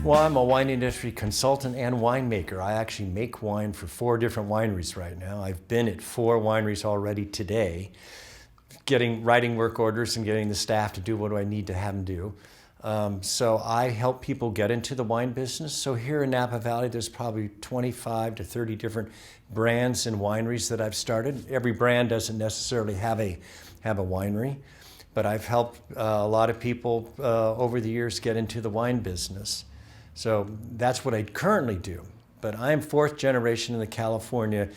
Well, I'm a wine industry consultant and winemaker. I actually make wine for 4 different wineries right now. I've been at 4 wineries already today, writing work orders and getting the staff to do what I need to have them do. So I help people get into the wine business. So here in Napa Valley, there's probably 25 to 30 different brands and wineries that I've started. Every brand doesn't necessarily have a winery, but I've helped a lot of people over the years get into the wine business. So that's what I currently do. But I'm 4th generation in the California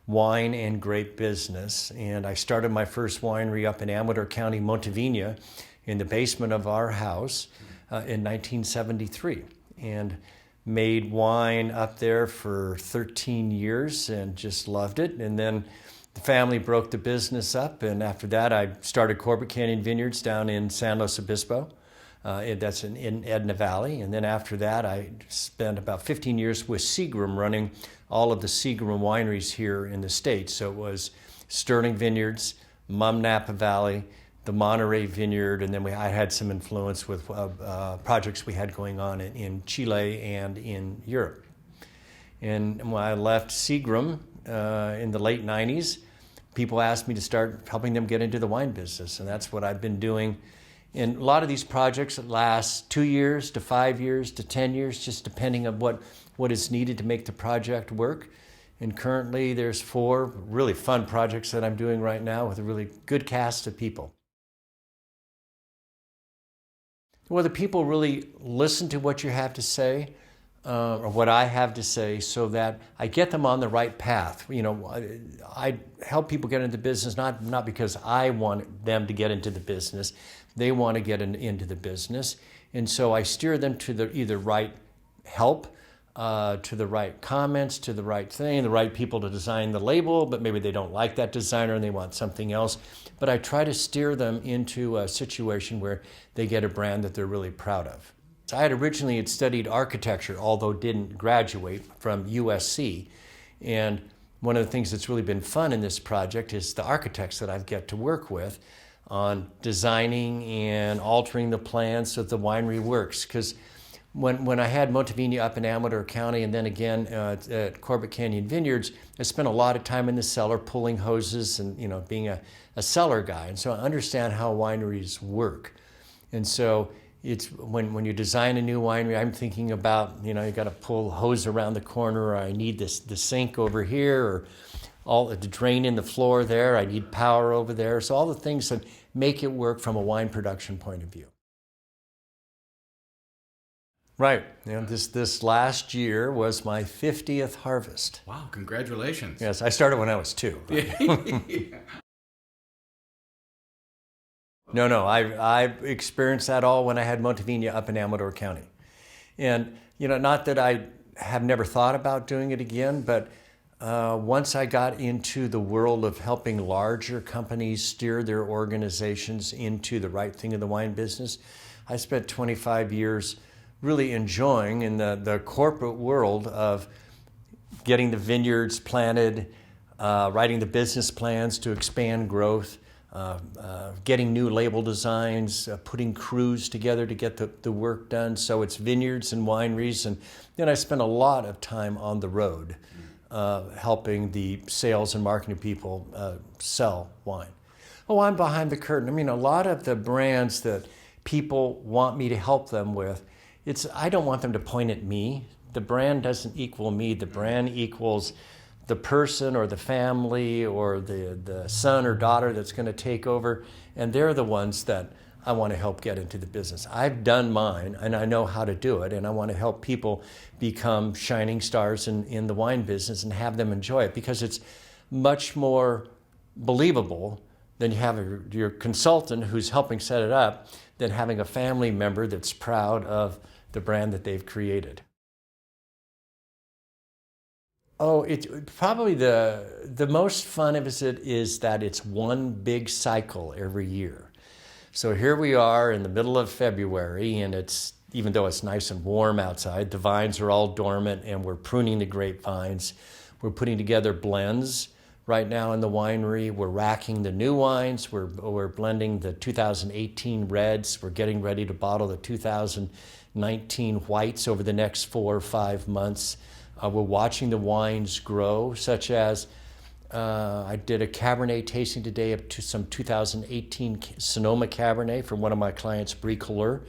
wine and grape business. And I started my first winery up in Amador County, Montevina, in the basement of our house in 1973. And made wine up there for 13 years and just loved it. And then the family broke the business up. And after that, I started Corbett Canyon Vineyards down in San Luis Obispo. That's in Edna Valley. And then after that, I spent about 15 years with Seagram running all of the Seagram wineries here in the States. So it was Sterling Vineyards, Napa Valley, the Monterey Vineyard, and then I had some influence with projects we had going on in Chile and in Europe. And when I left Seagram in the late 90s, people asked me to start helping them get into the wine business, and that's what I've been doing. And a lot of these projects last 2 years to 5 years to 10 years, just depending on what is needed to make the project work. And currently there's 4 really fun projects that I'm doing right now with a really good cast of people. Well, the people really listen to what you have to say, or what I have to say, so that I get them on the right path. You know, I help people get into business, not because I want them to get into the business. They want to get into the business. And so I steer them to the either right help, to the right comments, to the right thing, the right people to design the label, but maybe they don't like that designer and they want something else. But I try to steer them into a situation where they get a brand that they're really proud of. So I had originally studied architecture, although didn't graduate, from USC. And one of the things that's really been fun in this project is the architects that I get to work with on designing and altering the plans so that the winery works. Because when I had Montevina up in Amador County and then again at Corbett Canyon Vineyards, I spent a lot of time in the cellar pulling hoses and being a cellar guy. And so I understand how wineries work. And so it's when you design a new winery, I'm thinking about, you got to pull hose around the corner, or I need the sink over here, or all the drain in the floor there, I need power over there. So all the things that make it work from a wine production point of view. Right. This last year was my 50th harvest. Wow, congratulations. Yes, I started when I was 2. Right? No, I experienced that all when I had Montevina up in Amador County. And, not that I have never thought about doing it again, but once I got into the world of helping larger companies steer their organizations into the right thing in the wine business, I spent 25 years really enjoying in the corporate world of getting the vineyards planted, writing the business plans to expand growth, getting new label designs, putting crews together to get the work done. So it's vineyards and wineries. And then I spent a lot of time on the road helping the sales and marketing people sell wine. Oh, I'm behind the curtain. I mean, a lot of the brands that people want me to help them with, I don't want them to point at me. The brand doesn't equal me. The brand equals the person or the family or the son or daughter that's going to take over. And they're the ones that I want to help get into the business. I've done mine and I know how to do it. And I want to help people become shining stars in the wine business and have them enjoy it, because it's much more believable than you have your consultant who's helping set it up than having a family member that's proud of the brand that they've created. Oh, probably the most fun of it is that it's one big cycle every year. So here we are in the middle of February, and even though it's nice and warm outside, the vines are all dormant and we're pruning the grapevines. We're putting together blends right now in the winery. We're racking the new wines. We're blending the 2018 reds. We're getting ready to bottle the 2019 whites over the next 4 or 5 months. We're watching the wines grow, such as I did a Cabernet tasting today of some 2018 Sonoma Cabernet from one of my clients, Bricoleur.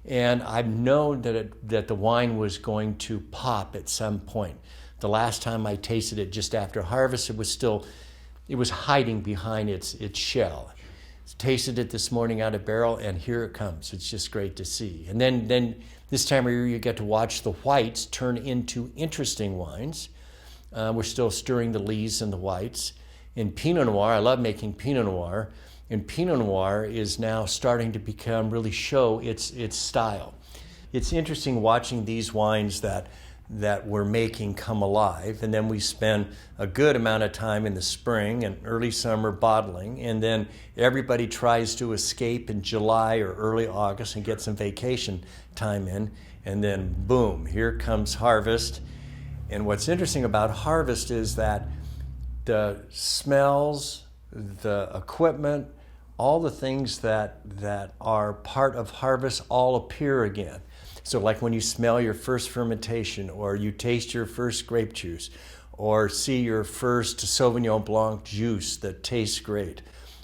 And I've known that the wine was going to pop at some point. The last time I tasted it just after harvest, it was hiding behind its shell. Tasted it this morning out of barrel, and here it comes. It's just great to see. And then this time of year, you get to watch the whites turn into interesting wines. We're still stirring the lees and the whites. In Pinot Noir, I love making Pinot Noir. And Pinot Noir is now starting to really show its style. It's interesting watching these wines that we're making come alive, and then we spend a good amount of time in the spring and early summer bottling, and then everybody tries to escape in July or early August and get some vacation time in, and then boom, here comes harvest. And what's interesting about harvest is that the smells, the equipment, all the things that are part of harvest all appear again. So like when you smell your first fermentation, or you taste your first grape juice, or see your first Sauvignon Blanc juice that tastes great,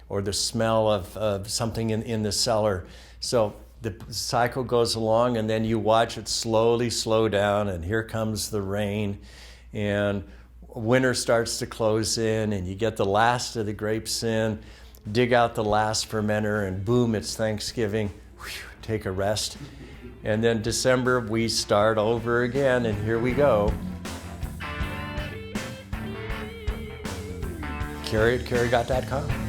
or the smell of something in the cellar. So the cycle goes along, and then you watch it slowly slow down, and here comes the rain, and winter starts to close in, and you get the last of the grapes in, dig out the last fermenter, and boom, it's Thanksgiving. Whew, take a rest. And then December, we start over again, and here we go. Cary at carygott.com.